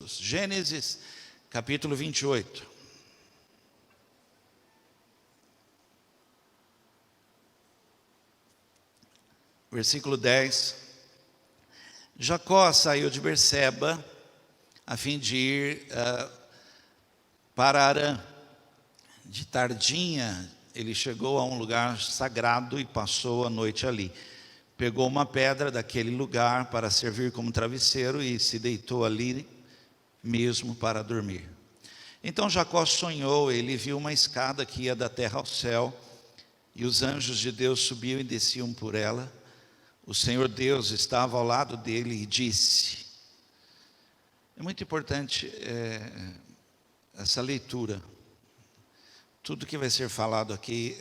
todos. Gênesis, capítulo 28. Versículo 10. Jacó saiu de Berseba a fim de ir para Harã. De tardinha, ele chegou a um lugar sagrado e passou a noite ali. Pegou uma pedra daquele lugar para servir como travesseiro e se deitou ali mesmo para dormir. Então Jacó sonhou, ele viu uma escada que ia da terra ao céu, e os anjos de Deus subiam e desciam por ela. O Senhor Deus estava ao lado dele e disse... É muito importante essa leitura. Tudo que vai ser falado aqui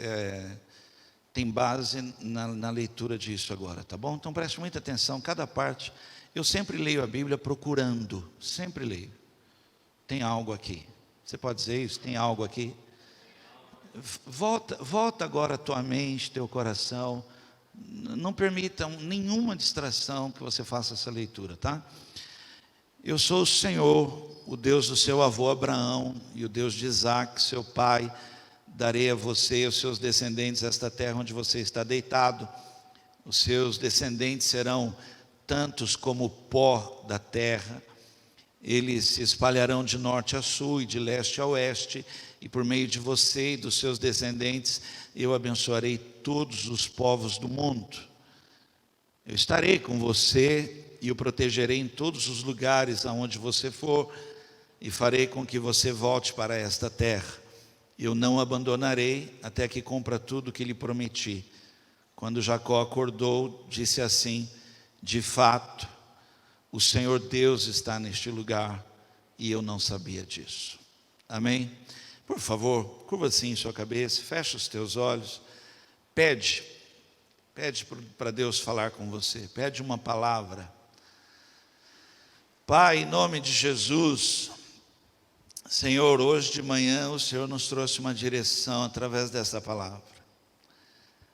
tem base na leitura disso agora, tá bom? Então preste muita atenção, cada parte. Eu sempre leio a Bíblia procurando, sempre leio. Tem algo aqui. Você pode dizer isso? Tem algo aqui? Volta agora a tua mente, teu coração. Não permita nenhuma distração que você faça essa leitura, tá? Eu sou o Senhor, o Deus do seu avô Abraão e o Deus de Isaque, seu pai. Darei a você e aos seus descendentes esta terra onde você está deitado. Os seus descendentes serão tantos como o pó da terra. Eles se espalharão de norte a sul e de leste a oeste. E por meio de você e dos seus descendentes, eu abençoarei todos os povos do mundo. Eu estarei com você e o protegerei em todos os lugares aonde você for. E farei com que você volte para esta terra. Eu não abandonarei até que cumpra tudo o que lhe prometi. Quando Jacó acordou, disse assim: de fato, o Senhor Deus está neste lugar, e eu não sabia disso. Amém? Por favor, curva assim sua cabeça, fecha os teus olhos, pede para Deus falar com você, pede uma palavra. Pai, em nome de Jesus, Senhor, hoje de manhã o Senhor nos trouxe uma direção através dessa palavra.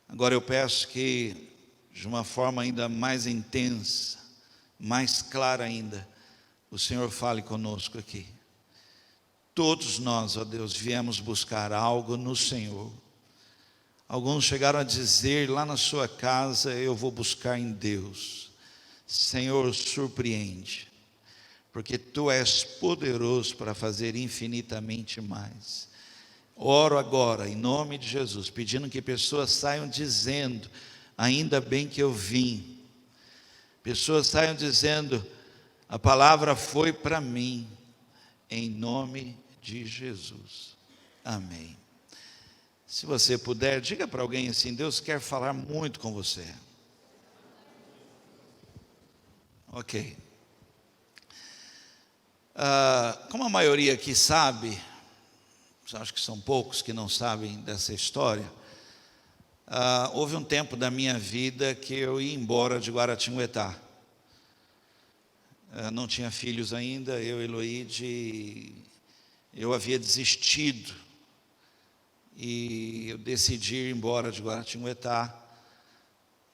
Agora eu peço que, de uma forma ainda mais intensa, mais clara ainda, o Senhor fale conosco aqui. Todos nós, ó Deus, viemos buscar algo no Senhor. Alguns chegaram a dizer lá na sua casa: eu vou buscar em Deus. Senhor, surpreende, porque Tu és poderoso para fazer infinitamente mais. Oro agora, em nome de Jesus, pedindo que pessoas saiam dizendo: ainda bem que eu vim. Pessoas saiam dizendo: a palavra foi para mim, em nome de Jesus. Amém. Se você puder, diga para alguém assim: Deus quer falar muito com você. Ok. Como a maioria aqui sabe, acho que são poucos que não sabem dessa história, houve um tempo da minha vida que eu ia embora de Guaratinguetá. Não tinha filhos ainda, eu e Eloíde, eu havia desistido, e eu decidi ir embora de Guaratinguetá.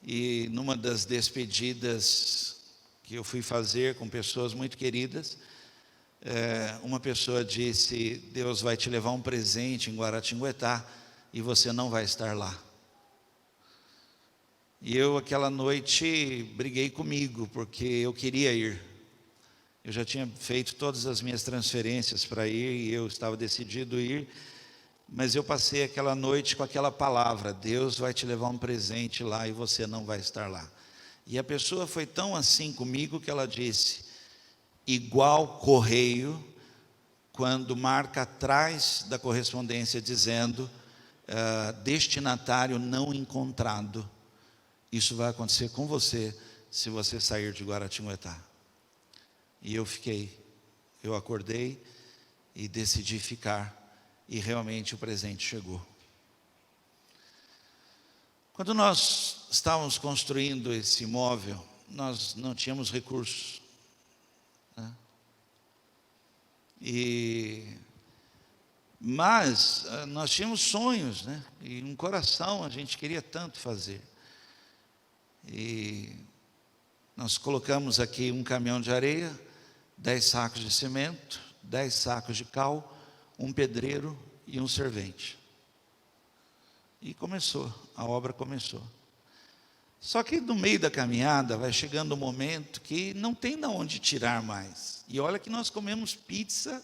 E numa das despedidas que eu fui fazer com pessoas muito queridas, uma pessoa disse: Deus vai te levar um presente em Guaratinguetá e você não vai estar lá. E eu aquela noite briguei comigo, porque eu queria ir. Eu já tinha feito todas as minhas transferências para ir e eu estava decidido a ir, mas eu passei aquela noite com aquela palavra: Deus vai te levar um presente lá e você não vai estar lá. E a pessoa foi tão assim comigo que ela disse: igual correio, quando marca atrás da correspondência dizendo destinatário não encontrado, isso vai acontecer com você se você sair de Guaratinguetá. E eu acordei e decidi ficar, e realmente o presente chegou. Quando nós estávamos construindo esse imóvel, nós não tínhamos recursos, né? Mas nós tínhamos sonhos, né? E um coração, a gente queria tanto fazer. E nós colocamos aqui um caminhão de areia, 10 sacos de cimento, 10 sacos de cal, um pedreiro e um servente. E começou, a obra começou. Só que no meio da caminhada vai chegando um momento que não tem de onde tirar mais. E olha que nós comemos pizza.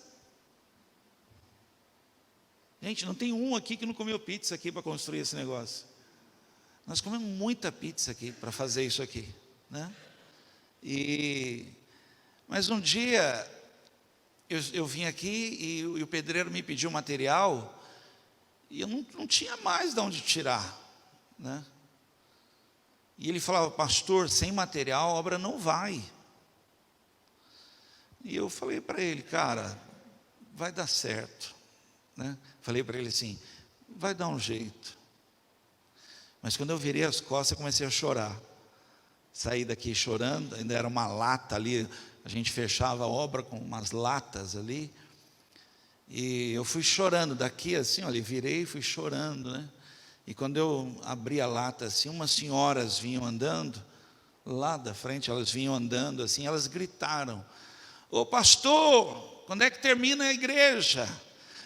Gente, não tem um aqui que não comeu pizza aqui para construir esse negócio. Nós comemos muita pizza aqui para fazer isso aqui, né? Mas um dia eu vim aqui e o pedreiro me pediu material e eu não tinha mais de onde tirar, né? E ele falava: pastor, sem material a obra não vai. E eu falei para ele: cara, vai dar certo, né? Falei para ele assim: vai dar um jeito. Mas quando eu virei as costas, eu comecei a chorar. Saí daqui chorando, ainda era uma lata ali, a gente fechava a obra com umas latas ali. E eu fui chorando daqui assim, olha, virei e fui chorando, né? E quando eu abri a lata assim, umas senhoras vinham andando, lá da frente elas vinham andando assim, elas gritaram: ô pastor, quando é que termina a igreja?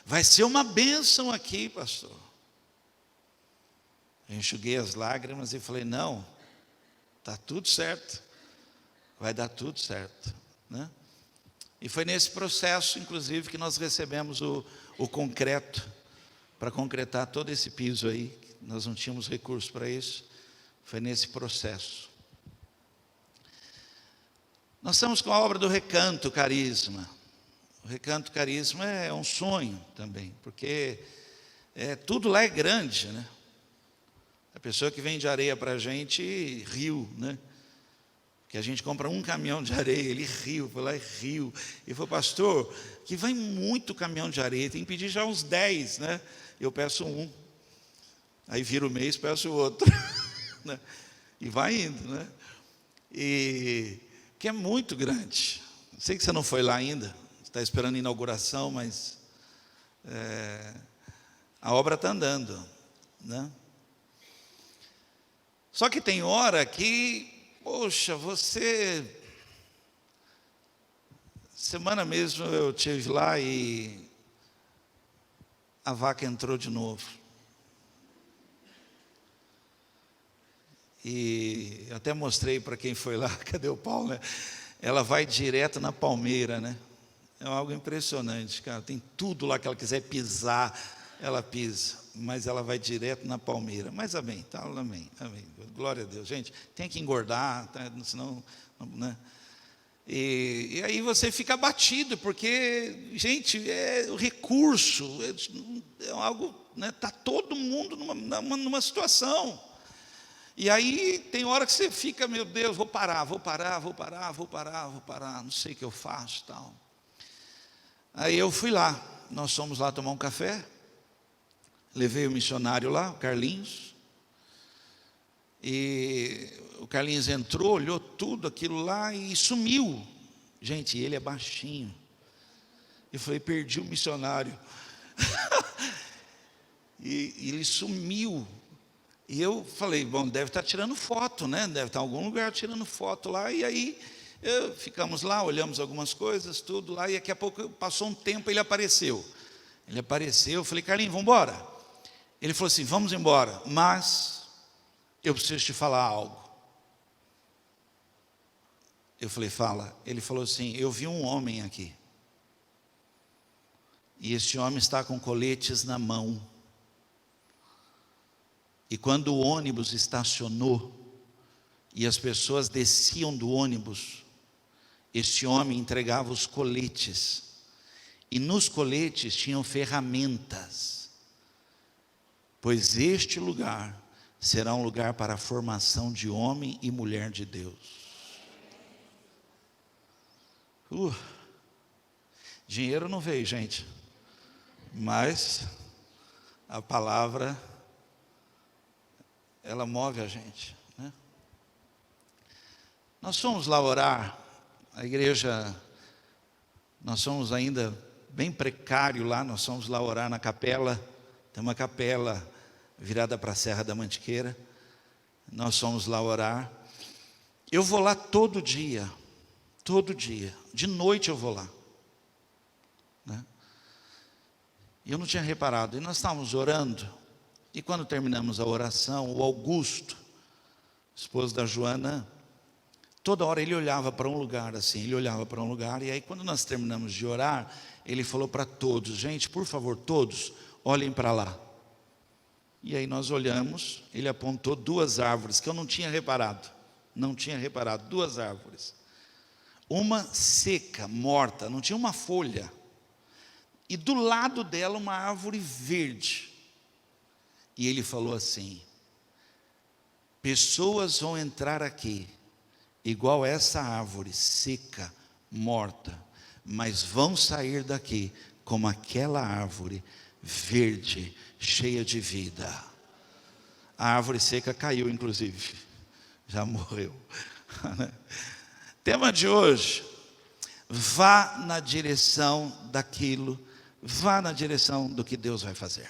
Vai ser uma bênção aqui, pastor. Eu enxuguei as lágrimas e falei: não, está tudo certo, vai dar tudo certo, né? E foi nesse processo, inclusive, que nós recebemos o concreto, para concretar todo esse piso aí. Nós não tínhamos recurso para isso, foi nesse processo. Nós estamos com a obra do Recanto Carisma. O Recanto Carisma é um sonho também, porque tudo lá é grande, né? A pessoa que vende areia para a gente riu, né? Que a gente compra um caminhão de areia, ele riu, foi lá e riu. E falou: pastor, que vai muito caminhão de areia, tem que pedir já uns 10, né? Eu peço um. Aí vira o mês, peço o outro. Né? E vai indo, né? E que é muito grande. Sei que você não foi lá ainda, está esperando a inauguração, mas a obra está andando, né? Só que tem hora que, poxa, semana mesmo eu estive lá e a vaca entrou de novo. E eu até mostrei para quem foi lá, cadê o Paulo, né? Ela vai direto na palmeira, né? É algo impressionante, cara. Tem tudo lá que ela quiser pisar, ela pisa, mas ela vai direto na palmeira. Mas amém, tá? Amém, amém. Glória a Deus. Gente, tem que engordar, tá? Senão, né? E aí você fica abatido, porque, gente, é o recurso, é algo, né? Está todo mundo numa situação. E aí tem hora que você fica: meu Deus, vou parar, não sei o que eu faço, tal. Aí eu fui lá, nós fomos lá tomar um café, levei o missionário lá, o Carlinhos, e o Carlinhos entrou, olhou tudo aquilo lá e sumiu. Gente, ele é baixinho. Eu falei: perdi o missionário. E ele sumiu. E eu falei: bom, deve estar tirando foto, né? Deve estar em algum lugar tirando foto lá. E aí ficamos lá, olhamos algumas coisas, tudo lá. E daqui a pouco passou um tempo, ele apareceu. Eu falei: Carlinhos, vamos embora? Ele falou assim: vamos embora, mas eu preciso te falar algo. Eu falei: fala. Ele falou assim: eu vi um homem aqui. E esse homem está com coletes na mão. E quando o ônibus estacionou e as pessoas desciam do ônibus, esse homem entregava os coletes. E nos coletes tinham ferramentas. Pois este lugar será um lugar para a formação de homem e mulher de Deus. Dinheiro não veio, gente. Mas a palavra, ela move a gente, né? Nós fomos lá orar, a igreja, nós somos ainda bem precário lá, nós fomos lá orar na capela, tem uma capela virada para a Serra da Mantiqueira, nós fomos lá orar. Eu vou lá todo dia, Todo dia. De noite eu vou lá. Né? E eu não tinha reparado. E nós estávamos orando. E quando terminamos a oração, o Augusto, esposo da Joana, toda hora ele olhava para um lugar assim. Ele olhava para um lugar. E aí quando nós terminamos de orar, ele falou para todos: gente, por favor, todos, olhem para lá. E aí nós olhamos. Ele apontou 2 árvores que eu não tinha reparado. Não tinha reparado. 2 árvores. Uma seca, morta, não tinha uma folha. E do lado dela uma árvore verde. E ele falou assim: pessoas vão entrar aqui, igual essa árvore seca, morta, mas vão sair daqui como aquela árvore verde, cheia de vida. A árvore seca caiu, inclusive, já morreu. Tema de hoje: vá na direção daquilo, vá na direção do que Deus vai fazer.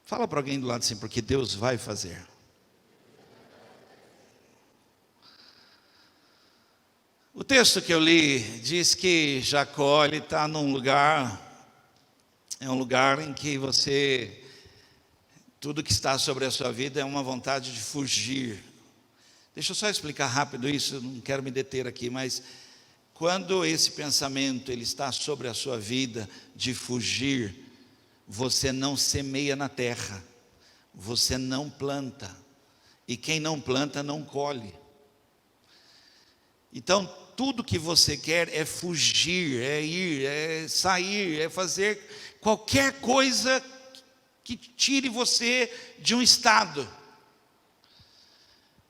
Fala para alguém do lado assim, porque Deus vai fazer. O texto que eu li diz que Jacó está num lugar, é um lugar em que tudo que está sobre a sua vida é uma vontade de fugir. Deixa eu só explicar rápido isso, não quero me deter aqui, mas quando esse pensamento ele está sobre a sua vida de fugir, você não semeia na terra, você não planta, e quem não planta não colhe. Então tudo que você quer é fugir, é ir, é sair, é fazer qualquer coisa que tire você de um estado.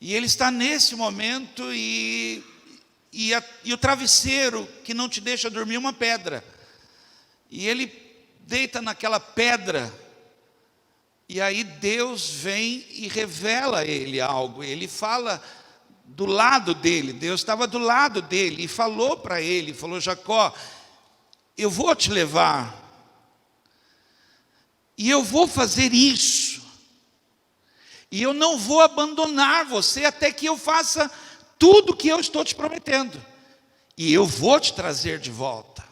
E ele está nesse momento e o travesseiro que não te deixa dormir é uma pedra. E ele deita naquela pedra. E aí Deus vem e revela a ele algo. Ele fala do lado dele. Deus estava do lado dele e falou para ele, falou: Jacó, eu vou te levar. E eu vou fazer isso. E eu não vou abandonar você até que eu faça tudo o que eu estou te prometendo. E eu vou te trazer de volta.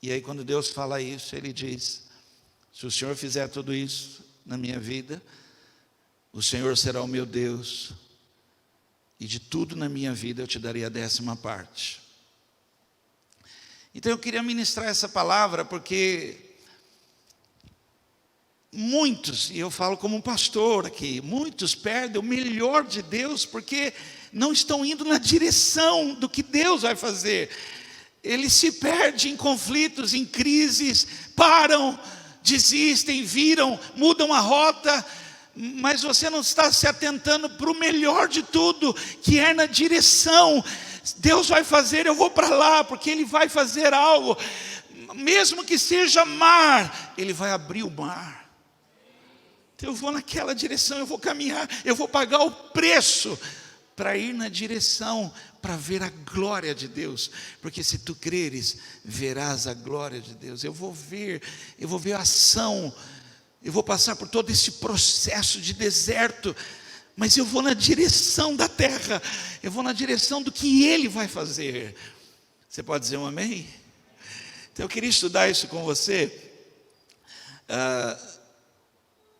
E aí quando Deus fala isso, Ele diz: se o Senhor fizer tudo isso na minha vida, o Senhor será o meu Deus. E de tudo na minha vida eu te darei a 10ª parte. Então eu queria ministrar essa palavra porque muitos, e eu falo como um pastor aqui, muitos perdem o melhor de Deus porque não estão indo na direção do que Deus vai fazer. Eles se perdem em conflitos, em crises, param, desistem, viram, mudam a rota, mas você não está se atentando para o melhor de tudo, que é na direção. Deus vai fazer, eu vou para lá, porque Ele vai fazer algo, mesmo que seja mar, Ele vai abrir o mar. Então eu vou naquela direção, eu vou caminhar, eu vou pagar o preço para ir na direção, para ver a glória de Deus, porque se tu creres, verás a glória de Deus. Eu vou ver a ação, eu vou passar por todo esse processo de deserto, mas eu vou na direção da terra, eu vou na direção do que Ele vai fazer. Você pode dizer um amém? Então eu queria estudar isso com você.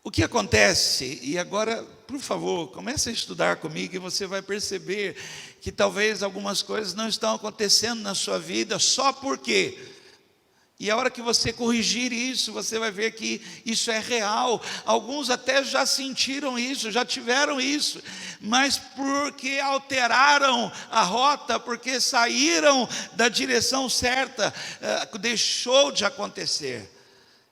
O que acontece, e agora, por favor, comece a estudar comigo e você vai perceber que talvez algumas coisas não estão acontecendo na sua vida só porque. E a hora que você corrigir isso, você vai ver que isso é real. Alguns até já sentiram isso, já tiveram isso, mas porque alteraram a rota, porque saíram da direção certa, deixou de acontecer.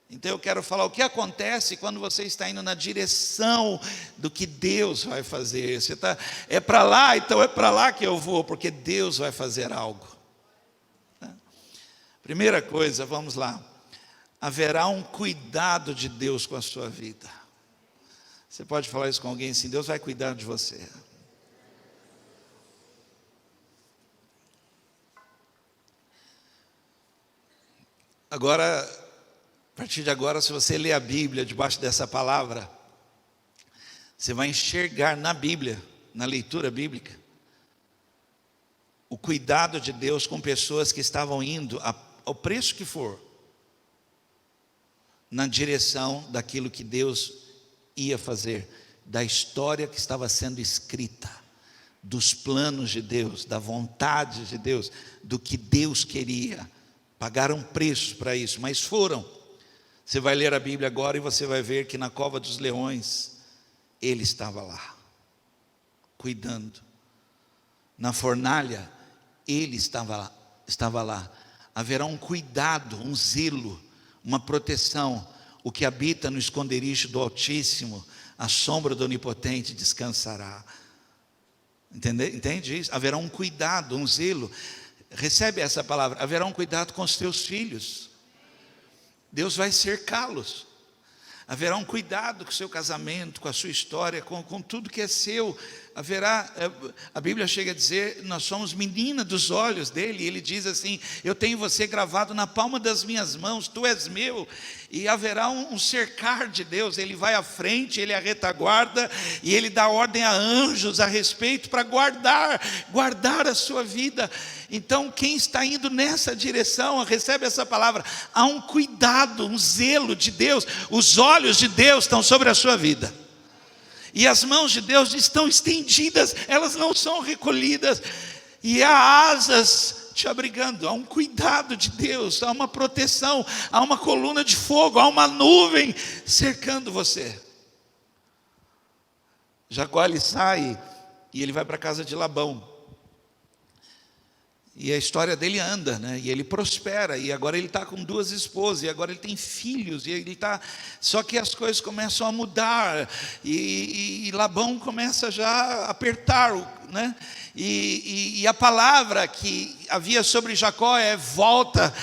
Então eu quero falar o que acontece quando você está indo na direção do que Deus vai fazer. Você está, é para lá, então é para lá que eu vou, porque Deus vai fazer algo. Primeira coisa, vamos lá. Haverá um cuidado de Deus com a sua vida. Você pode falar isso com alguém assim: Deus vai cuidar de você. Agora, a partir de agora, se você ler a Bíblia debaixo dessa palavra, você vai enxergar na Bíblia, na leitura bíblica, o cuidado de Deus com pessoas que estavam indo ao preço que for, na direção daquilo que Deus ia fazer, da história que estava sendo escrita, dos planos de Deus, da vontade de Deus, do que Deus queria. Pagaram preço para isso, mas foram. Você vai ler a Bíblia agora e você vai ver que na cova dos leões, ele estava lá, cuidando. Na fornalha, ele estava lá. Haverá um cuidado, um zelo, uma proteção. O que habita no esconderijo do Altíssimo, a sombra do Onipotente descansará. Entende isso? Haverá um cuidado, um zelo. Recebe essa palavra. Haverá um cuidado com os teus filhos. Deus vai cercá-los. Haverá um cuidado com o seu casamento, com a sua história, com tudo que é seu. A Bíblia chega a dizer, nós somos menina dos olhos dele. E ele diz assim: eu tenho você gravado na palma das minhas mãos, tu és meu. E haverá um cercar de Deus. Ele vai à frente, ele é a retaguarda, e ele dá ordem a anjos a respeito para guardar a sua vida. Então quem está indo nessa direção, recebe essa palavra. Há um cuidado, um zelo de Deus. Os olhos de Deus estão sobre a sua vida, e as mãos de Deus estão estendidas, elas não são recolhidas, e há asas te abrigando. Há um cuidado de Deus, há uma proteção, há uma coluna de fogo, há uma nuvem cercando você. Jacó, ele sai e ele vai para a casa de Labão. E a história dele anda, né? E ele prospera, e agora ele está com 2 esposas, e agora ele tem filhos, e ele está. Só que as coisas começam a mudar, e Labão começa já a apertar, né? E a palavra que havia sobre Jacó é: volta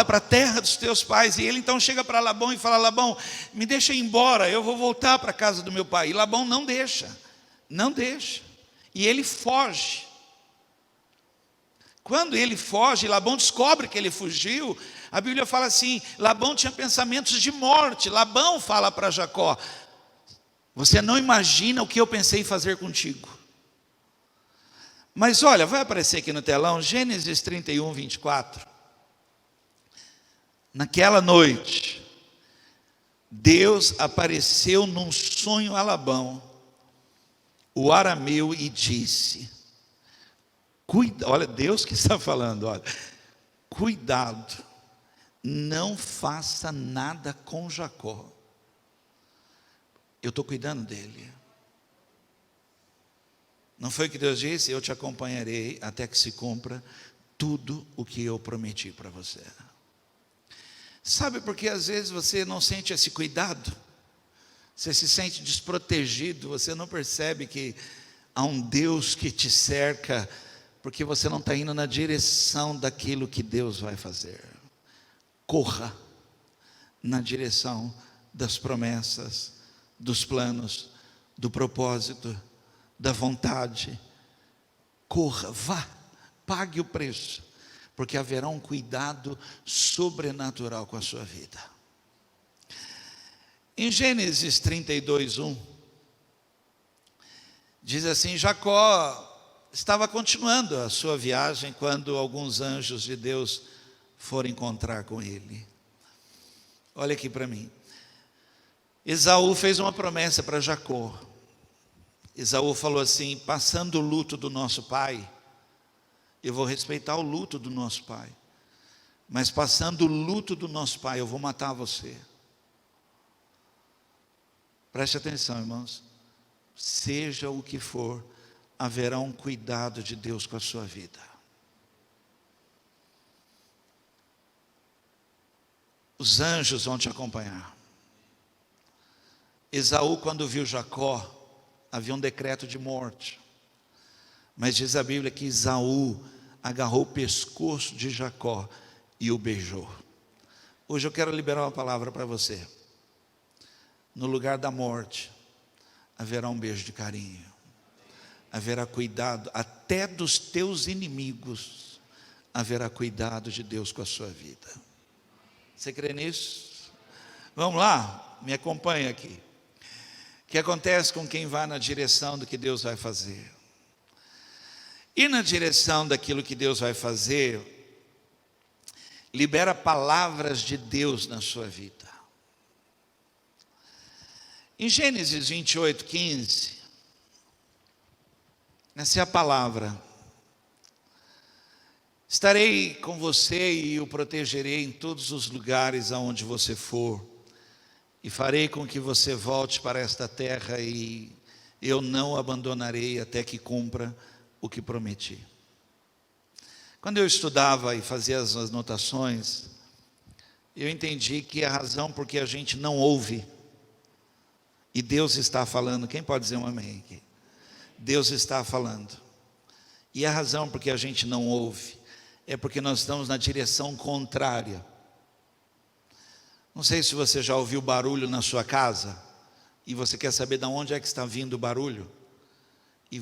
para a terra dos teus pais. E ele então chega para Labão e fala: Labão, me deixa ir embora, eu vou voltar para a casa do meu pai. E Labão não deixa, e ele foge. Quando ele foge, Labão descobre que ele fugiu. A Bíblia fala assim: Labão tinha pensamentos de morte. Labão fala para Jacó: você não imagina o que eu pensei em fazer contigo. Mas olha, vai aparecer aqui no telão, Gênesis 31, 24. Naquela noite, Deus apareceu num sonho a Labão, o arameu, e disse: olha, Deus que está falando, olha, cuidado, não faça nada com Jacó, eu estou cuidando dele. Não foi o que Deus disse? Eu te acompanharei até que se cumpra tudo o que eu prometi para você. Sabe por que às vezes você não sente esse cuidado? Você se sente desprotegido, você não percebe que há um Deus que te cerca, porque você não está indo na direção daquilo que Deus vai fazer. Corra na direção das promessas, dos planos, do propósito, da vontade. Corra, vá, pague o preço, porque haverá um cuidado sobrenatural com a sua vida. Em Gênesis 32, 1, diz assim: Jacó estava continuando a sua viagem quando alguns anjos de Deus foram encontrar com ele. Olha aqui para mim. Esaú fez uma promessa para Jacó. Esaú falou assim: passando o luto do nosso pai, eu vou respeitar o luto do nosso pai, mas passando o luto do nosso pai, eu vou matar você. Preste atenção, irmãos. Seja o que for, haverá um cuidado de Deus com a sua vida. Os anjos vão te acompanhar. Esaú, quando viu Jacó, havia um decreto de morte, mas diz a Bíblia que Esaú agarrou o pescoço de Jacó e o beijou. Hoje eu quero liberar uma palavra para você. No lugar da morte, haverá um beijo de carinho, haverá cuidado, até dos teus inimigos, haverá cuidado de Deus com a sua vida. Você crê nisso? Vamos lá, me acompanha aqui. O que acontece com quem vai na direção do que Deus vai fazer? Ir na direção daquilo que Deus vai fazer, libera palavras de Deus na sua vida. Em Gênesis 28:15, essa é a palavra: estarei com você e o protegerei em todos os lugares aonde você for, e farei com que você volte para esta terra, e eu não o abandonarei até que cumpra o que prometi. Quando eu estudava e fazia as anotações, eu entendi que a razão por que a gente não ouve, e Deus está falando, quem pode dizer um amém aqui? Deus está falando, e a razão por que a gente não ouve, é porque nós estamos na direção contrária. Não sei se você já ouviu barulho na sua casa, e você quer saber de onde é que está vindo o barulho, e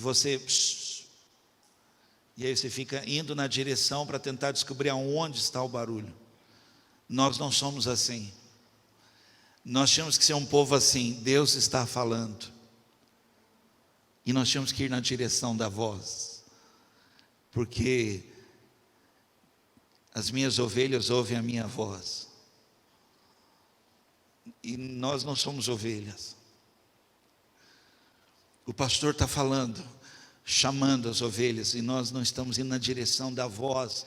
e aí você fica indo na direção para tentar descobrir aonde está o barulho. Nós não somos assim. Nós tínhamos que ser um povo assim: Deus está falando, e nós tínhamos que ir na direção da voz, porque as minhas ovelhas ouvem a minha voz, e nós não somos ovelhas. O pastor está falando, chamando as ovelhas, e nós não estamos indo na direção da voz,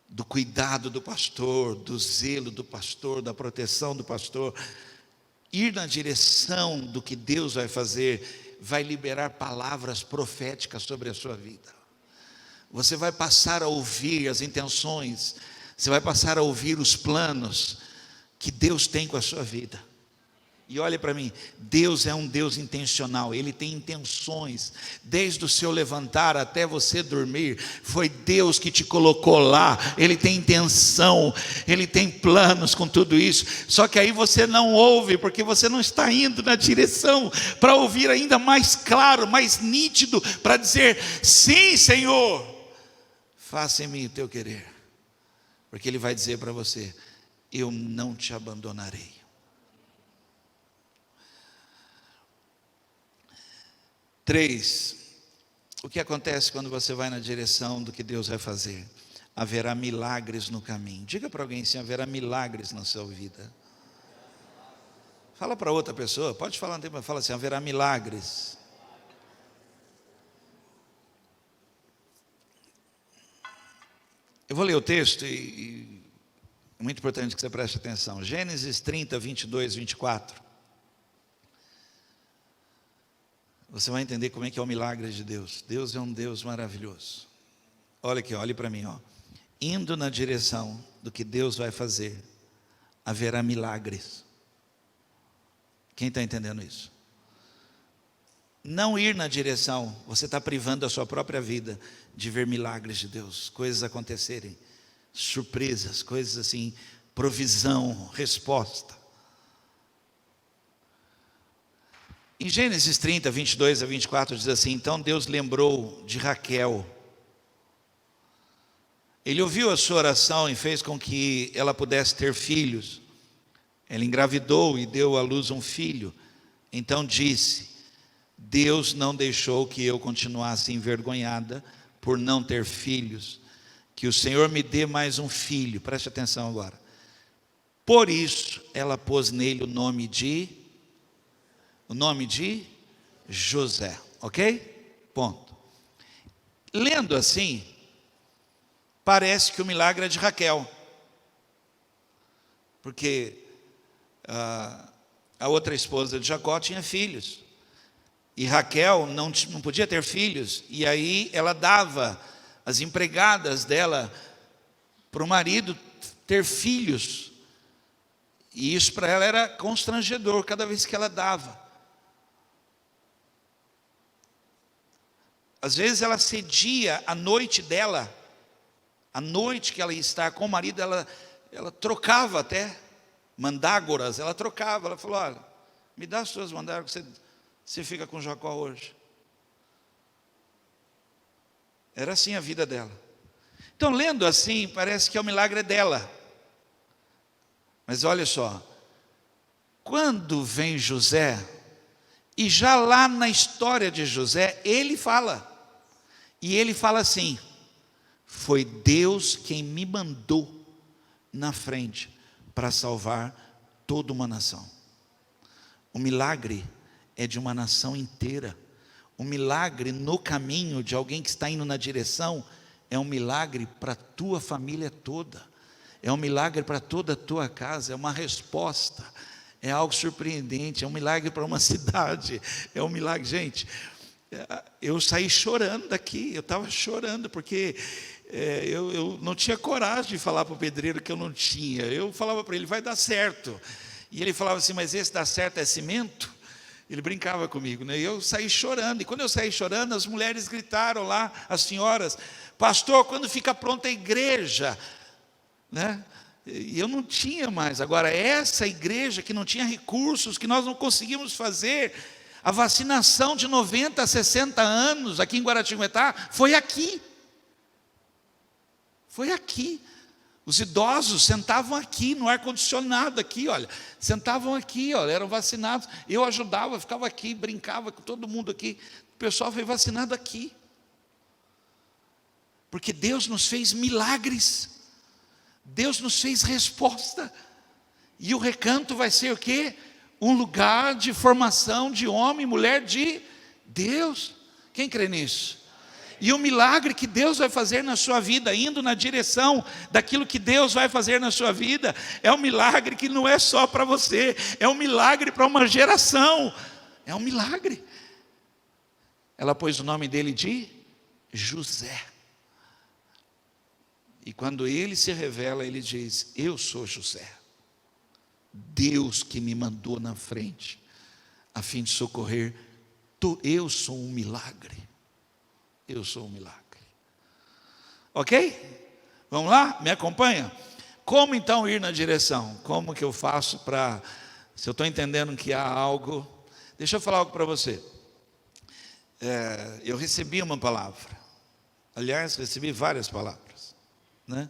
do cuidado do pastor, do zelo do pastor, da proteção do pastor. Ir na direção do que Deus vai fazer, vai liberar palavras proféticas sobre a sua vida. Você vai passar a ouvir as intenções, você vai passar a ouvir os planos que Deus tem com a sua vida. E olha para mim, Deus é um Deus intencional, Ele tem intenções, desde o seu levantar até você dormir, foi Deus que te colocou lá, Ele tem intenção, Ele tem planos com tudo isso, só que aí você não ouve, porque você não está indo na direção, para ouvir ainda mais claro, mais nítido, para dizer: sim, Senhor, faça em mim o teu querer, porque Ele vai dizer para você: eu não te abandonarei. 3, o que acontece quando você vai na direção do que Deus vai fazer? Haverá milagres no caminho. Diga para alguém assim: haverá milagres na sua vida. Fala para outra pessoa, pode falar, fala assim: haverá milagres. Eu vou ler o texto e é muito importante que você preste atenção. Gênesis 30, 22, 24. Você vai entender como é que é o milagre de Deus. Deus é um Deus maravilhoso. Olha aqui, olhe para mim, ó. Indo na direção do que Deus vai fazer, haverá milagres. Quem está entendendo isso? Não ir na direção, você está privando a sua própria vida de ver milagres de Deus, coisas acontecerem, surpresas, coisas assim, provisão, resposta. Em Gênesis 30, 22 a 24 diz assim: então Deus lembrou de Raquel. Ele ouviu a sua oração e fez com que ela pudesse ter filhos. Ela engravidou e deu à luz um filho. Então disse: Deus não deixou que eu continuasse envergonhada por não ter filhos, que o Senhor me dê mais um filho. Preste atenção agora. Por isso ela pôs nele o nome de José, ok? Ponto. Lendo assim, parece que o milagre é de Raquel, porque a outra esposa de Jacó tinha filhos, e Raquel não podia ter filhos, e aí ela dava as empregadas dela para o marido ter filhos, e isso para ela era constrangedor cada vez que ela dava. Às vezes ela cedia a noite dela, a noite que ela ia estar com o marido, ela trocava até mandágoras, ela trocava. Ela falou: olha, me dá as suas mandágoras, você fica com Jacó hoje. Era assim a vida dela. Então, lendo assim, parece que o milagre é dela. Mas olha só, quando vem José, e já lá na história de José, ele fala. E ele fala assim: foi Deus quem me mandou na frente para salvar toda uma nação. O milagre é de uma nação inteira. O milagre no caminho de alguém que está indo na direção é um milagre para a tua família toda. É um milagre para toda a tua casa, é uma resposta, é algo surpreendente, é um milagre para uma cidade, é um milagre. Gente, eu saí chorando daqui, eu estava chorando, porque eu não tinha coragem de falar para o pedreiro que eu não tinha. Eu falava para ele: vai dar certo. E ele falava assim: mas esse dá certo é cimento? Ele brincava comigo, né? E eu saí chorando, e quando eu saí chorando, as mulheres gritaram lá, as senhoras: pastor, quando fica pronta a igreja? Né? E eu não tinha mais. Agora, essa igreja que não tinha recursos, que nós não conseguimos fazer a vacinação de 90 a 60 anos aqui em Guaratinguetá, foi aqui. Foi aqui. Os idosos sentavam aqui no ar-condicionado aqui, olha, sentavam aqui, olha, eram vacinados. Eu ajudava, ficava aqui, brincava com todo mundo aqui. O pessoal foi vacinado aqui. Porque Deus nos fez milagres. Deus nos fez resposta. E o Recanto vai ser o quê? Um lugar de formação de homem e mulher de Deus. Quem crê nisso? E o milagre que Deus vai fazer na sua vida, indo na direção daquilo que Deus vai fazer na sua vida, é um milagre que não é só para você, é um milagre para uma geração, é um milagre. Ela pôs o nome dele de José. E quando ele se revela, ele diz: eu sou José, Deus que me mandou na frente, a fim de socorrer, eu sou um milagre. Eu sou um milagre. Ok? Vamos lá? Me acompanha? Como então ir na direção? Como que eu faço para... Se eu estou entendendo que há algo... Deixa eu falar algo para você. Eu recebi uma palavra. Aliás, recebi várias palavras, né?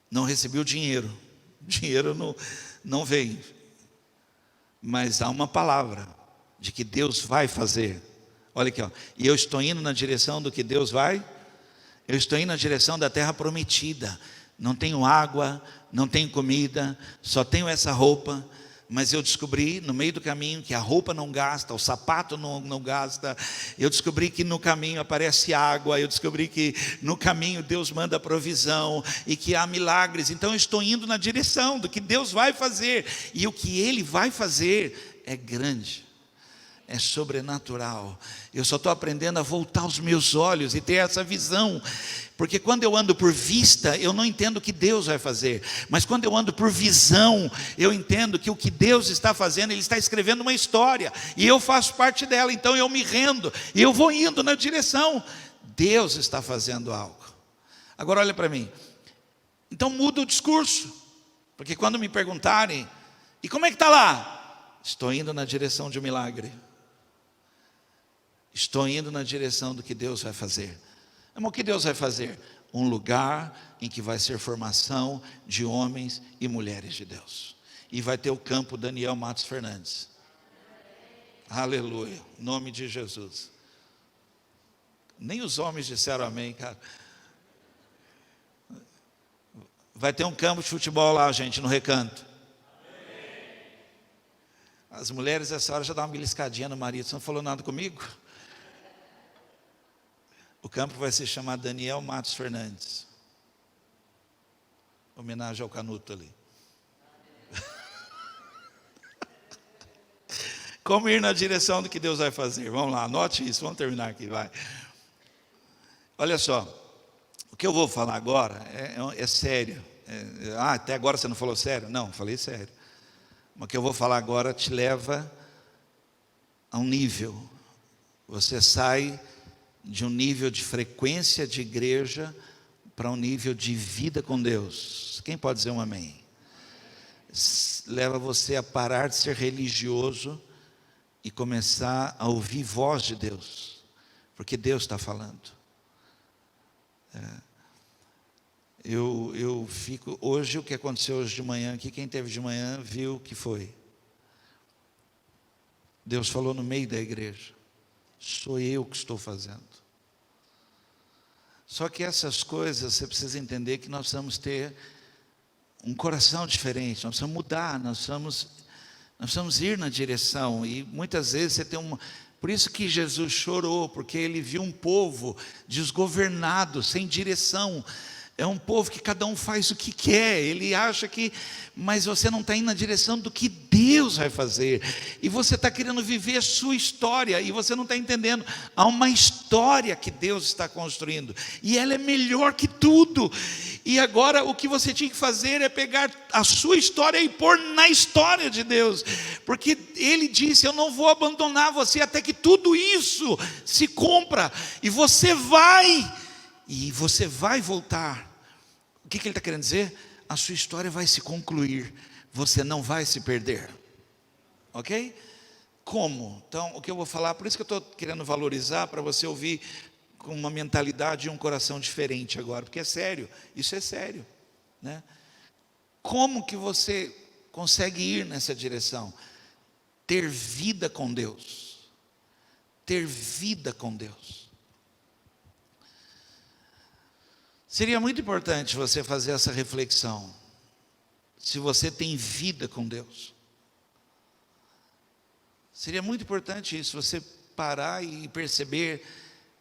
Não recebi o dinheiro. O dinheiro não veio. Mas há uma palavra de que Deus vai fazer. Olha aqui, ó. E eu estou indo na direção do que Deus vai. Eu estou indo na direção da terra prometida. Não tenho água, não tenho comida, só tenho essa roupa. Mas eu descobri no meio do caminho que a roupa não gasta, o sapato não gasta. Eu descobri que no caminho aparece água. Eu descobri que no caminho Deus manda provisão e que há milagres. Então eu estou indo na direção do que Deus vai fazer. E o que Ele vai fazer é grande. É sobrenatural. Eu só estou aprendendo a voltar os meus olhos e ter essa visão, porque quando eu ando por vista, eu não entendo o que Deus vai fazer, mas quando eu ando por visão, eu entendo que o que Deus está fazendo, Ele está escrevendo uma história, e eu faço parte dela, então eu me rendo, e eu vou indo na direção. Deus está fazendo algo. Agora olha para mim, então muda o discurso, porque quando me perguntarem: e como é que está lá? Estou indo na direção de um milagre. Estou indo na direção do que Deus vai fazer. Mas o que Deus vai fazer? Um lugar em que vai ser formação de homens e mulheres de Deus. E vai ter o campo Daniel Matos Fernandes. Aleluia, em nome de Jesus. Nem os homens disseram amém, cara. Vai ter um campo de futebol lá, gente, no Recanto. As mulheres essa hora já dão uma beliscadinha no marido: você não falou nada comigo? O campo vai se chamar Daniel Matos Fernandes. Homenagem ao Canuto ali. Como ir na direção do que Deus vai fazer? Vamos lá, anote isso, vamos terminar aqui, vai. Olha só, o que eu vou falar agora é sério. Até agora você não falou sério? Não, falei sério. Mas o que eu vou falar agora te leva a um nível. Você sai de um nível de frequência de igreja para um nível de vida com Deus. Quem pode dizer um amém? Leva você a parar de ser religioso e começar a ouvir voz de Deus, porque Deus está falando. Eu fico, hoje, o que aconteceu hoje de manhã aqui, quem teve de manhã viu o que foi. Deus falou no meio da igreja: sou eu que estou fazendo. Só que essas coisas, você precisa entender que nós precisamos ter um coração diferente, nós precisamos mudar, nós precisamos ir na direção. E muitas vezes você tem uma... Por isso que Jesus chorou, porque ele viu um povo desgovernado, sem direção. É um povo que cada um faz o que quer, ele acha que... Mas você não está indo na direção do que Deus vai fazer. E você está querendo viver a sua história, e você não está entendendo. Há uma história que Deus está construindo, e ela é melhor que tudo. E agora o que você tinha que fazer é pegar a sua história e pôr na história de Deus. Porque Ele disse, eu não vou abandonar você até que tudo isso se cumpra. E você vai voltar. O que Ele está querendo dizer? A sua história vai se concluir, você não vai se perder, ok? Como? Então, o que eu vou falar, por isso que eu estou querendo valorizar, para você ouvir com uma mentalidade e um coração diferente agora, porque é sério, isso é sério, né? Como que você consegue ir nessa direção? Ter vida com Deus, ter vida com Deus. Seria muito importante você fazer essa reflexão, se você tem vida com Deus. Seria muito importante isso, você parar e perceber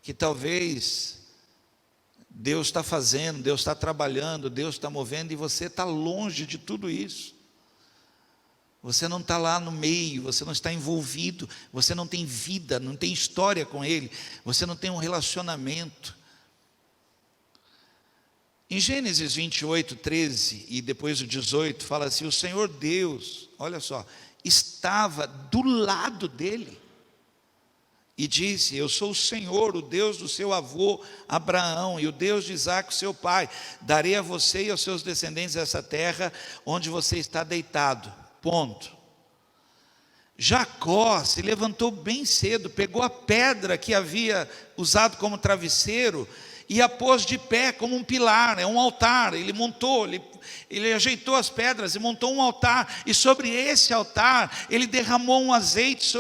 que talvez Deus está fazendo, Deus está trabalhando, Deus está movendo, e você está longe de tudo isso. Você não está lá no meio, você não está envolvido, você não tem vida, não tem história com Ele, você não tem um relacionamento. Em Gênesis 28, 13 e depois o 18, fala assim, o Senhor Deus, olha só, estava do lado dele, e disse, eu sou o Senhor, o Deus do seu avô Abraão, e o Deus de Isaque, seu pai, darei a você e aos seus descendentes essa terra, onde você está deitado, ponto. Jacó se levantou bem cedo, pegou a pedra que havia usado como travesseiro, e a pôs de pé como um pilar, um altar. Ele montou, ele ajeitou as pedras e montou um altar, e sobre esse altar ele derramou um azeite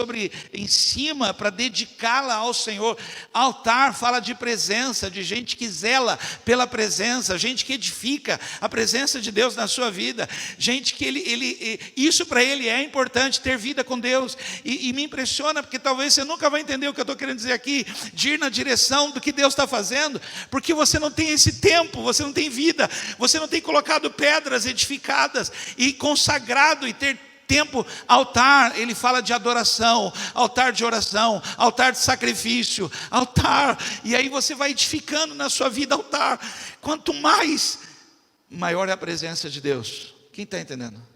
em cima para dedicá-la ao Senhor. Altar fala de presença, de gente que zela pela presença, gente que edifica a presença de Deus na sua vida, gente que isso para ele é importante, ter vida com Deus. E me impressiona, porque talvez você nunca vai entender o que eu estou querendo dizer aqui, de ir na direção do que Deus está fazendo, porque você não tem esse tempo, você não tem vida, você não tem colocado pedras edificadas e consagrado e ter tempo. Altar, ele fala de adoração, altar de oração, altar de sacrifício, altar, e aí você vai edificando na sua vida altar. Quanto mais, maior é a presença de Deus. Quem está entendendo?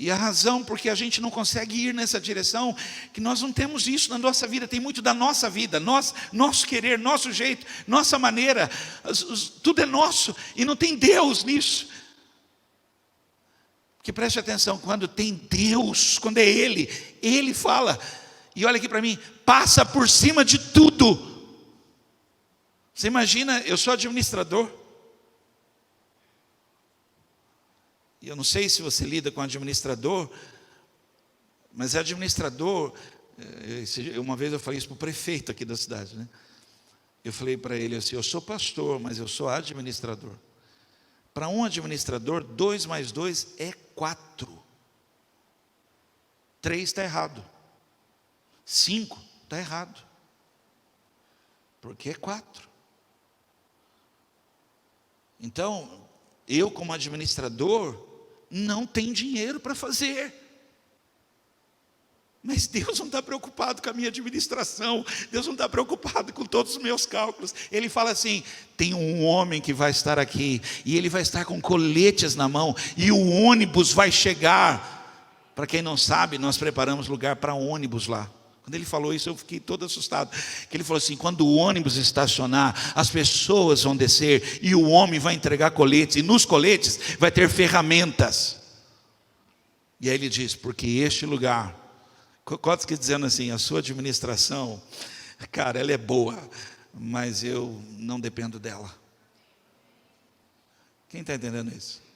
E a razão porque a gente não consegue ir nessa direção, que nós não temos isso na nossa vida, tem muito da nossa vida, nosso querer, nosso jeito, nossa maneira, tudo é nosso, e não tem Deus nisso. Porque preste atenção, quando tem Deus, quando é Ele fala, e olha aqui para mim, passa por cima de tudo. Você imagina, eu sou administrador, e eu não sei se você lida com administrador, mas administrador, uma vez eu falei isso para o prefeito aqui da cidade, né? Eu falei para ele assim, eu sou pastor, mas eu sou administrador. Para um administrador, 2 mais 2 é 4. 3 está errado. 5 está errado. Porque é 4. Então, eu como administrador, não tenho dinheiro para fazer. Mas Deus não está preocupado com a minha administração, Deus não está preocupado com todos os meus cálculos. Ele fala assim, tem um homem que vai estar aqui, e ele vai estar com coletes na mão, e o ônibus vai chegar. Para quem não sabe, nós preparamos lugar para ônibus lá. Quando ele falou isso, eu fiquei todo assustado. Que ele falou assim, quando o ônibus estacionar, as pessoas vão descer, e o homem vai entregar coletes, e nos coletes vai ter ferramentas. E aí ele diz, porque este lugar, Kotsky dizendo assim, a sua administração, cara, ela é boa, mas eu não dependo dela. Quem está entendendo isso?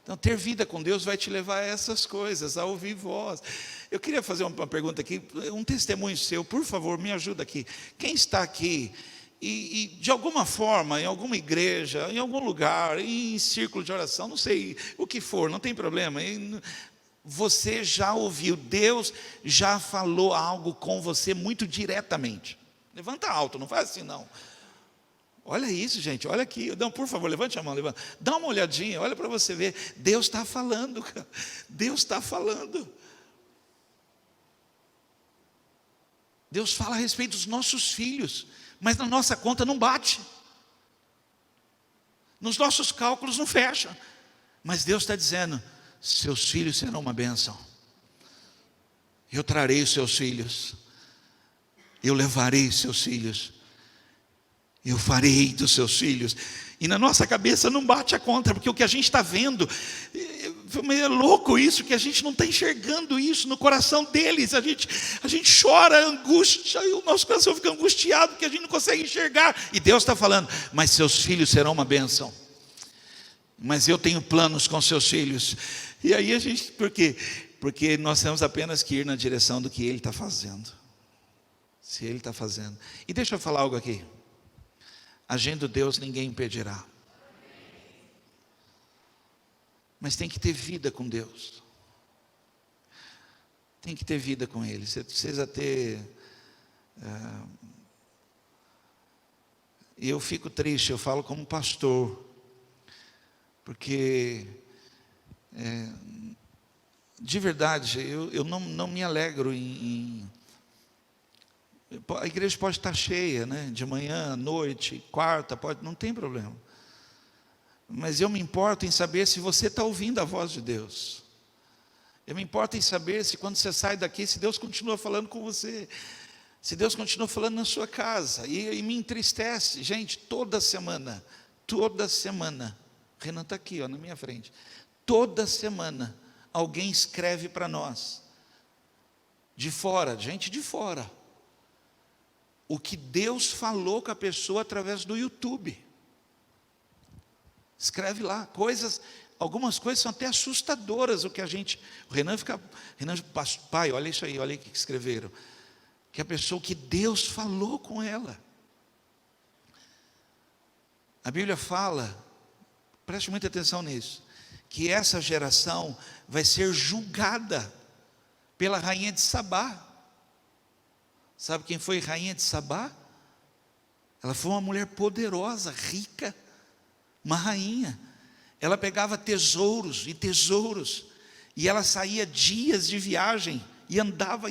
Então, ter vida com Deus vai te levar a essas coisas, a ouvir voz. Eu queria fazer uma pergunta aqui, um testemunho seu, por favor, me ajuda aqui. Quem está aqui E de alguma forma, em alguma igreja, em algum lugar, em círculo de oração, não sei o que for, não tem problema. Você já ouviu, Deus já falou algo com você muito diretamente. Levanta alto, não faz assim não. Olha isso, gente, olha aqui. Não, por favor, levante a mão, levanta. Dá uma olhadinha, olha para você ver. Deus está falando, cara. Deus está falando. Deus fala a respeito dos nossos filhos, mas na nossa conta não bate. Nos nossos cálculos não fecha. Mas Deus está dizendo: seus filhos serão uma bênção. Eu trarei os seus filhos. Eu levarei seus filhos. Eu farei dos seus filhos. E na nossa cabeça não bate a conta, porque o que a gente está vendo, é louco isso, que a gente não está enxergando isso no coração deles. A gente chora, angústia, e o nosso coração fica angustiado, porque a gente não consegue enxergar. E Deus está falando: mas seus filhos serão uma bênção. Mas eu tenho planos com seus filhos. E aí a gente, por quê? Porque nós temos apenas que ir na direção do que Ele está fazendo. Se Ele está fazendo. E deixa eu falar algo aqui. Agindo Deus, ninguém impedirá. Mas tem que ter vida com Deus. Tem que ter vida com Ele. Você precisa ter... eu fico triste, eu falo como pastor. Porque... de verdade, eu não me alegro a igreja pode estar cheia, né? De manhã, noite, quarta, não tem problema. Mas eu me importo em saber se você está ouvindo a voz de Deus. Eu me importo em saber se quando você sai daqui, se Deus continua falando com você, se Deus continua falando na sua casa. E me entristece, gente, toda semana, Renan está aqui, ó, na minha frente. Toda semana, alguém escreve para nós, de fora, gente de fora, o que Deus falou com a pessoa através do YouTube. Escreve lá, algumas coisas são até assustadoras. O Renan, pai, olha isso aí, olha aí o que escreveram. Que a pessoa, que Deus falou com ela. A Bíblia fala, preste muita atenção nisso, que essa geração vai ser julgada pela rainha de Sabá. Sabe quem foi rainha de Sabá? Ela foi uma mulher poderosa, rica, uma rainha. Ela pegava tesouros e tesouros, e ela saía dias de viagem, e andava,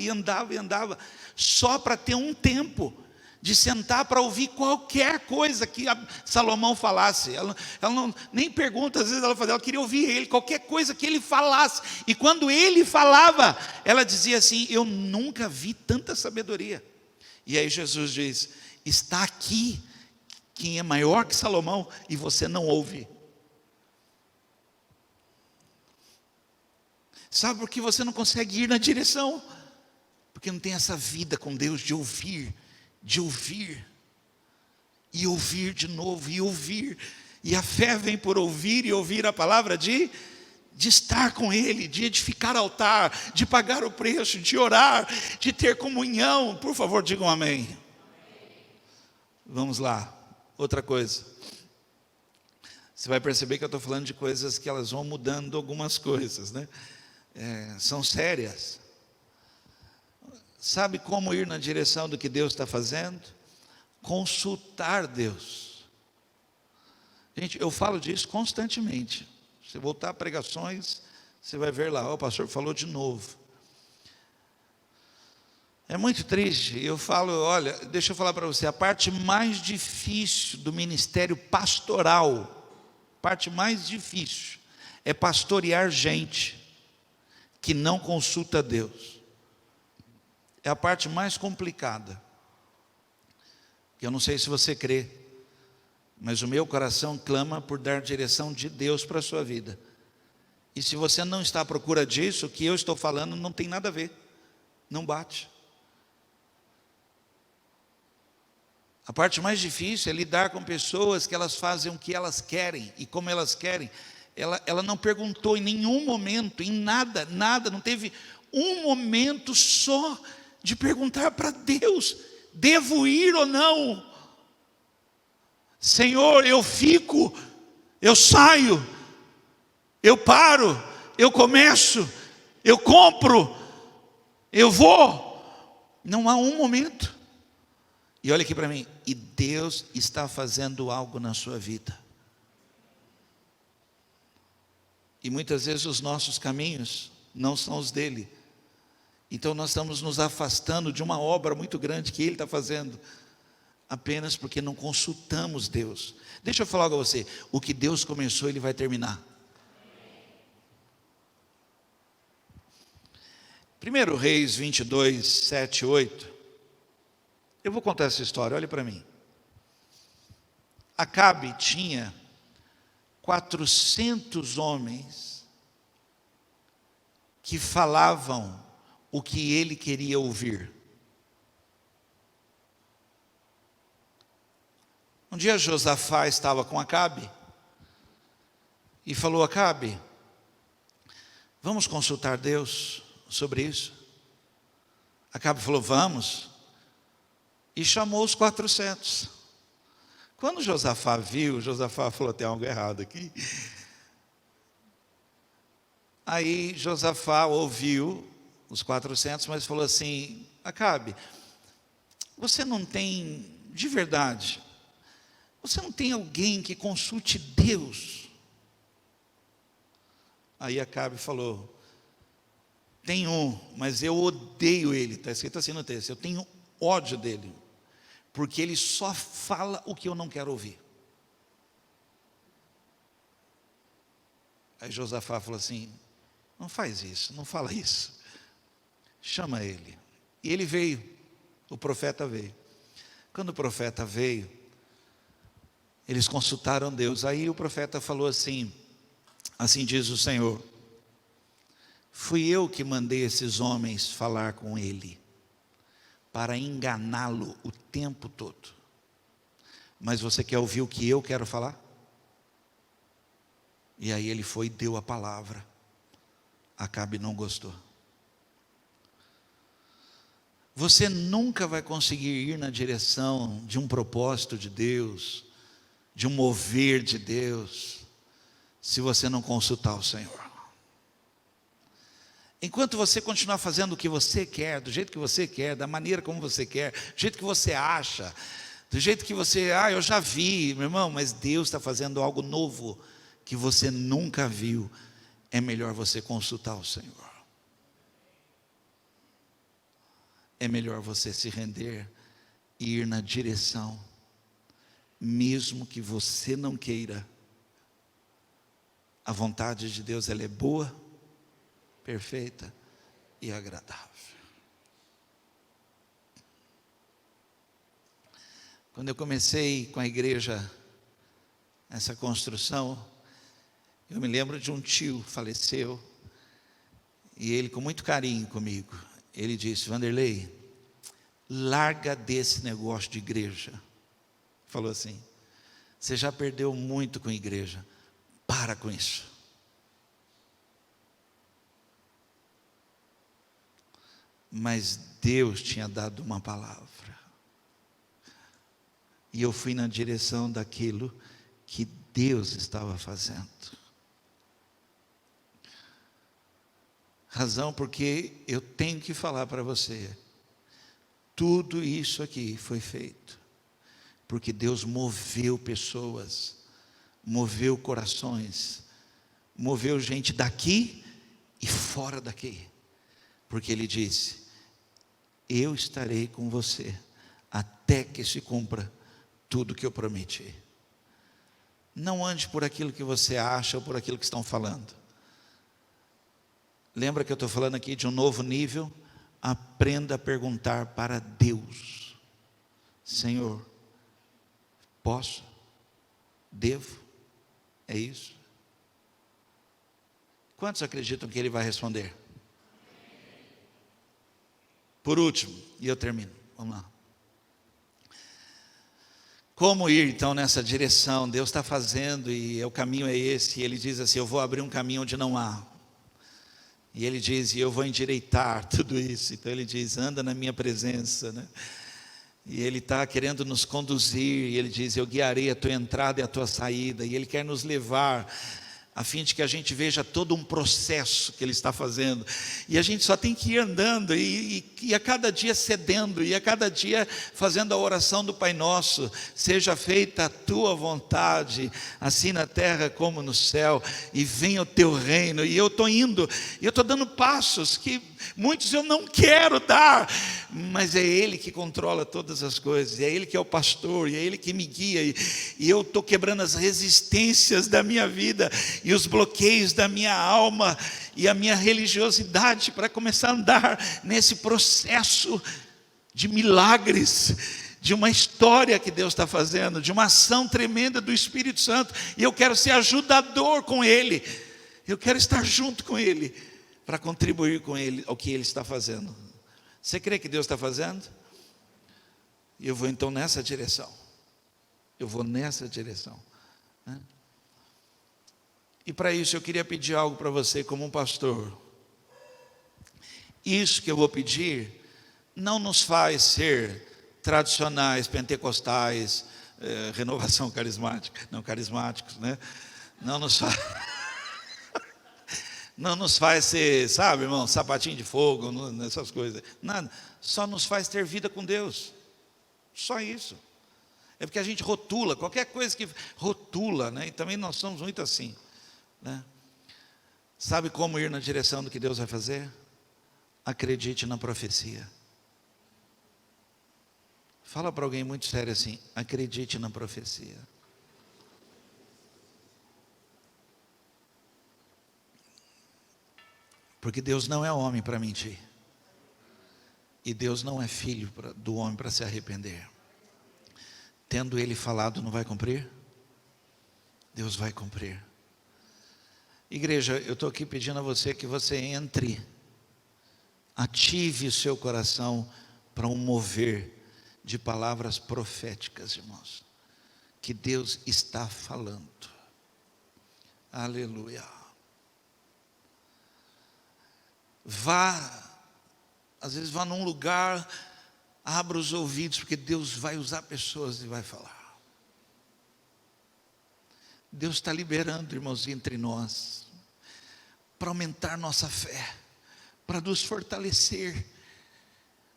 só para ter um tempo de sentar para ouvir qualquer coisa que Salomão falasse. Ela não, nem pergunta, às vezes ela queria ouvir ele, qualquer coisa que ele falasse. E quando ele falava, ela dizia assim: eu nunca vi tanta sabedoria. E aí Jesus diz: está aqui quem é maior que Salomão, e você não ouve. Sabe por que você não consegue ir na direção? Porque não tem essa vida com Deus de ouvir, e ouvir de novo, e ouvir. E a fé vem por ouvir, e ouvir a palavra de estar com Ele, de edificar altar, de pagar o preço, de orar, de ter comunhão. Por favor, digam amém. Vamos lá, outra coisa. Você vai perceber que eu estou falando de coisas que elas vão mudando algumas coisas, né? São sérias. Sabe como ir na direção do que Deus está fazendo? Consultar Deus. Gente, eu falo disso constantemente. Se voltar a pregações, você vai ver lá, o pastor falou de novo. É muito triste. Eu falo, olha, deixa eu falar para você, a parte mais difícil do ministério pastoral, parte mais difícil, é pastorear gente que não consulta Deus. É a parte mais complicada. Eu não sei se você crê, mas o meu coração clama por dar direção de Deus para a sua vida. E se você não está à procura disso, o que eu estou falando não tem nada a ver, não bate. A parte mais difícil é lidar com pessoas que elas fazem o que elas querem e como elas querem. Ela não perguntou em nenhum momento, em nada, não teve um momento só de perguntar para Deus: devo ir ou não? Senhor, eu fico, eu saio, eu paro, eu começo, eu compro, eu vou. Não há um momento. E olha aqui para mim, e Deus está fazendo algo na sua vida. E muitas vezes os nossos caminhos não são os dele. Então nós estamos nos afastando de uma obra muito grande que ele está fazendo, apenas porque não consultamos Deus. Deixa eu falar algo a você, o que Deus começou, ele vai terminar. 1 Reis 22, 7, 8. Eu vou contar essa história, olhe para mim. Acabe tinha 400 homens que falavam o que ele queria ouvir. Um dia Josafá estava com Acabe e falou: Acabe, vamos consultar Deus sobre isso? Acabe falou: vamos. E chamou os 400. Quando Josafá viu, Josafá falou: tem algo errado aqui. Aí Josafá ouviu os 400, mas falou assim: Acabe, você não tem, de verdade, você não tem alguém que consulte Deus? Aí Acabe falou: tem um, mas eu odeio ele. Está escrito assim no texto, eu tenho ódio dele, porque ele só fala o que eu não quero ouvir. Aí Josafá falou assim: não faz isso, não fala isso, chama ele. E ele veio, o profeta veio. Quando o profeta veio, eles consultaram Deus. Aí o profeta falou assim: assim diz o Senhor, fui eu que mandei esses homens falar com ele, para enganá-lo o tempo todo. Mas você quer ouvir o que eu quero falar? E aí ele foi e deu a palavra. Acabe não gostou. Você nunca vai conseguir ir na direção de um propósito de Deus, de um mover de Deus, se você não consultar o Senhor. Enquanto você continuar fazendo o que você quer, do jeito que você quer, da maneira como você quer, do jeito que você acha, do jeito que você, eu já vi, meu irmão, mas Deus está fazendo algo novo, que você nunca viu, é melhor você consultar o Senhor. É melhor você se render e ir na direção, mesmo que você não queira. A vontade de Deus, ela é boa, perfeita e agradável. Quando eu comecei com a igreja, essa construção, eu me lembro de um tio, faleceu, e ele com muito carinho comigo, ele disse: Vanderlei, larga desse negócio de igreja. Falou assim: você já perdeu muito com a igreja, para com isso. Mas Deus tinha dado uma palavra, e eu fui na direção daquilo que Deus estava fazendo. Razão porque eu tenho que falar para você, tudo isso aqui foi feito porque Deus moveu pessoas, moveu corações, moveu gente daqui e fora daqui, porque Ele disse: eu estarei com você até que se cumpra tudo que eu prometi. Não ande por aquilo que você acha ou por aquilo que estão falando. Lembra que eu estou falando aqui de um novo nível? Aprenda a perguntar para Deus: Senhor, posso? Devo? É isso? Quantos acreditam que Ele vai responder? Por último, e eu termino, vamos lá. Como ir então nessa direção? Deus está fazendo e o caminho é esse. E Ele diz assim: eu vou abrir um caminho onde não há. E Ele diz: e eu vou endireitar tudo isso. Então Ele diz: anda na minha presença, né? E Ele está querendo nos conduzir, e Ele diz: eu guiarei a tua entrada e a tua saída, e Ele quer nos levar, a fim de que a gente veja todo um processo que Ele está fazendo, e a gente só tem que ir andando, e a cada dia cedendo, e a cada dia fazendo a oração do Pai Nosso: seja feita a tua vontade, assim na terra como no céu, e venha o teu reino. E eu estou indo, e eu estou dando passos que muitos eu não quero dar, mas é Ele que controla todas as coisas, é Ele que é o pastor, e é Ele que me guia, e eu estou quebrando as resistências da minha vida, e os bloqueios da minha alma, e a minha religiosidade, para começar a andar nesse processo de milagres, de uma história que Deus está fazendo, de uma ação tremenda do Espírito Santo, e eu quero ser ajudador com Ele, eu quero estar junto com Ele, para contribuir com Ele, ao que Ele está fazendo. Você crê que Deus está fazendo? E eu vou então nessa direção, eu vou nessa direção, né? E para isso eu queria pedir algo para você como um pastor. Isso que eu vou pedir não nos faz ser tradicionais, pentecostais, renovação carismática, não carismáticos, né? Não nos faz, não nos faz ser, sabe, irmão, sapatinho de fogo, nessas coisas, nada. Só nos faz ter vida com Deus, só isso. É porque a gente rotula, qualquer coisa que rotula, né? E também nós somos muito assim, né? Sabe como ir na direção do que Deus vai fazer? Acredite na profecia. Fala para alguém muito sério assim: acredite na profecia. Porque Deus não é homem para mentir, e Deus não é filho do homem para se arrepender. Tendo Ele falado, não vai cumprir? Deus vai cumprir. Igreja, eu estou aqui pedindo a você que você entre, ative o seu coração para um mover de palavras proféticas, irmãos, que Deus está falando. Aleluia. Às vezes vá num lugar, abra os ouvidos, porque Deus vai usar pessoas e vai falar. Deus está liberando, irmãos, entre nós, para aumentar nossa fé, para nos fortalecer.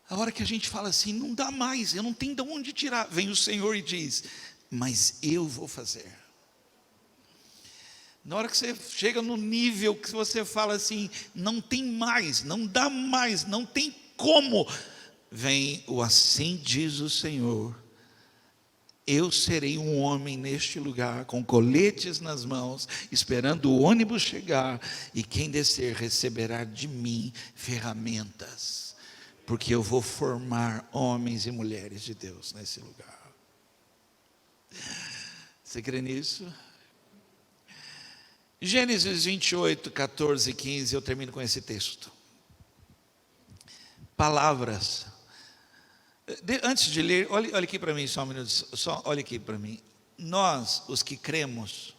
A hora que a gente fala assim, não dá mais, eu não tenho de onde tirar, vem o Senhor e diz: mas eu vou fazer. Na hora que você chega no nível que você fala assim, não tem mais, não dá mais, não tem como, vem o assim diz o Senhor: eu serei um homem neste lugar, com coletes nas mãos, esperando o ônibus chegar, e quem descer receberá de mim ferramentas, porque eu vou formar homens e mulheres de Deus nesse lugar. Você crê nisso? Gênesis 28, 14 e 15, eu termino com esse texto. Palavras. Antes de ler, olhe aqui para mim só um minuto, só olhe aqui para mim. Nós, os que cremos,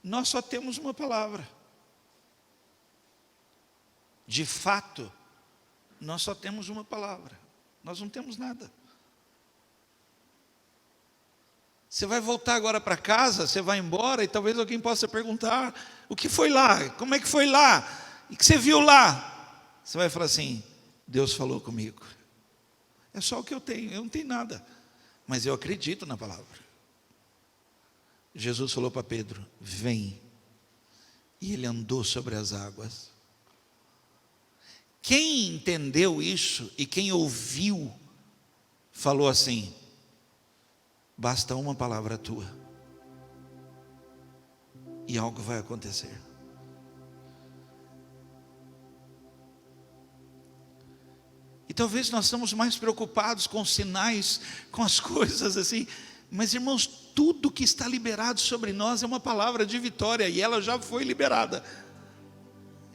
nós só temos uma palavra. De fato, nós só temos uma palavra. Nós não temos nada. Você vai voltar agora para casa, você vai embora, e talvez alguém possa perguntar: o que foi lá? Como é que foi lá? E que você viu lá? Você vai falar assim: Deus falou comigo. É só o que eu tenho não tenho nada, mas eu acredito na palavra. Jesus falou para Pedro: vem. E ele andou sobre as águas. Quem entendeu isso e quem ouviu, falou assim: basta uma palavra tua, e algo vai acontecer. E talvez nós estamos mais preocupados com os sinais, com as coisas assim, mas irmãos, tudo que está liberado sobre nós é uma palavra de vitória, e ela já foi liberada,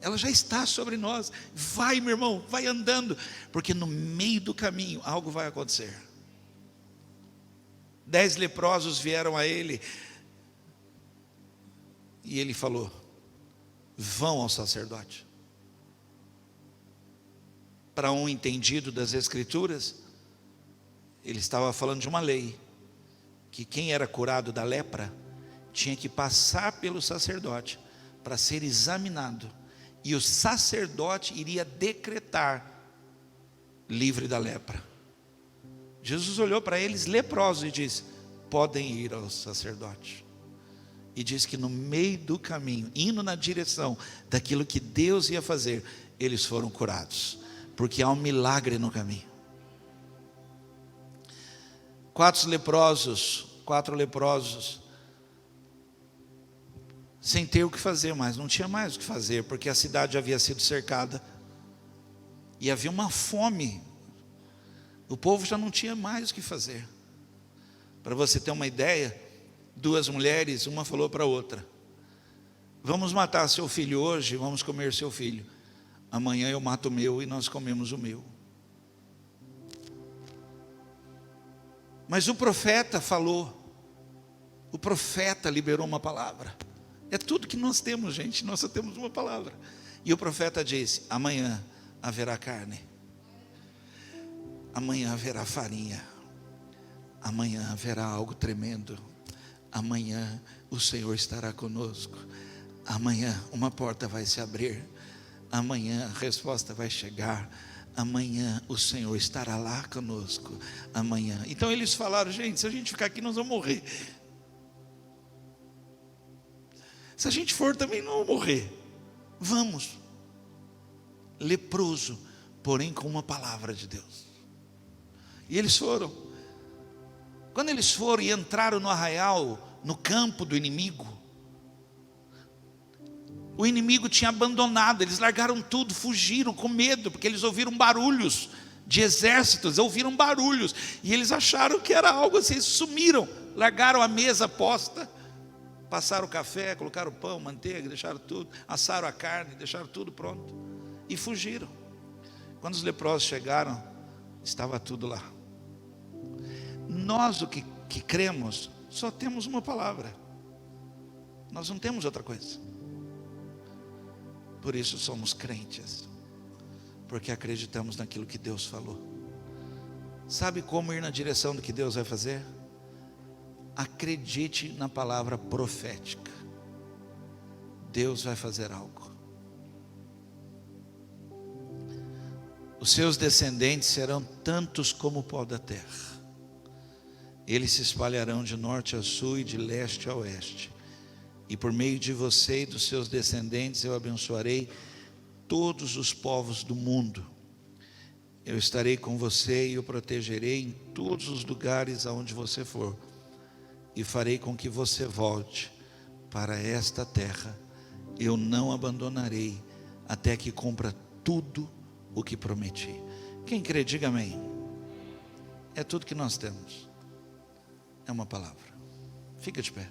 ela já está sobre nós. Vai, meu irmão, vai andando, porque no meio do caminho algo vai acontecer. 10 leprosos vieram a ele, e ele falou: vão ao sacerdote. Para um entendido das Escrituras, ele estava falando de uma lei, que quem era curado da lepra tinha que passar pelo sacerdote para ser examinado, e o sacerdote iria decretar livre da lepra. Jesus olhou para eles leprosos e disse: podem ir ao sacerdote. E diz que no meio do caminho, indo na direção daquilo que Deus ia fazer, eles foram curados, porque há um milagre no caminho. 4 leprosos, sem ter o que fazer mais, não tinha mais o que fazer, porque a cidade havia sido cercada, e havia uma fome, o povo já não tinha mais o que fazer. Para você ter uma ideia, 2 mulheres, uma falou para a outra: vamos matar seu filho hoje, vamos comer seu filho, amanhã eu mato o meu e nós comemos o meu. Mas o profeta falou, o profeta liberou uma palavra. É tudo que nós temos, gente, nós só temos uma palavra. E o profeta disse: amanhã haverá carne, amanhã haverá farinha, amanhã haverá algo tremendo, amanhã o Senhor estará conosco, amanhã uma porta vai se abrir, amanhã a resposta vai chegar, amanhã o Senhor estará lá conosco, amanhã. Então eles falaram: gente, se a gente ficar aqui nós vamos morrer, se a gente for também não vamos morrer, vamos. Leproso, porém com uma palavra de Deus. E eles foram. Quando eles foram e entraram no arraial, no campo do inimigo, o inimigo tinha abandonado, eles largaram tudo, fugiram com medo, porque eles ouviram barulhos de exércitos, ouviram barulhos, e eles acharam que era algo assim, eles sumiram, largaram a mesa posta, passaram o café, colocaram pão, manteiga, deixaram tudo, assaram a carne, deixaram tudo pronto, e fugiram. Quando os leprosos chegaram, estava tudo lá. Nós, o que cremos, só temos uma palavra, nós não temos outra coisa. Por isso somos crentes, porque acreditamos naquilo que Deus falou. Sabe como ir na direção do que Deus vai fazer? Acredite na palavra profética. Deus vai fazer algo. Os seus descendentes serão tantos como o pó da terra. Eles se espalharão de norte a sul e de leste a oeste. E por meio de você e dos seus descendentes eu abençoarei todos os povos do mundo. Eu estarei com você e o protegerei em todos os lugares aonde você for. E farei com que você volte para esta terra. Eu não abandonarei até que cumpra tudo o que prometi. Quem crê, diga amém. É tudo que nós temos. É uma palavra. Fica de pé.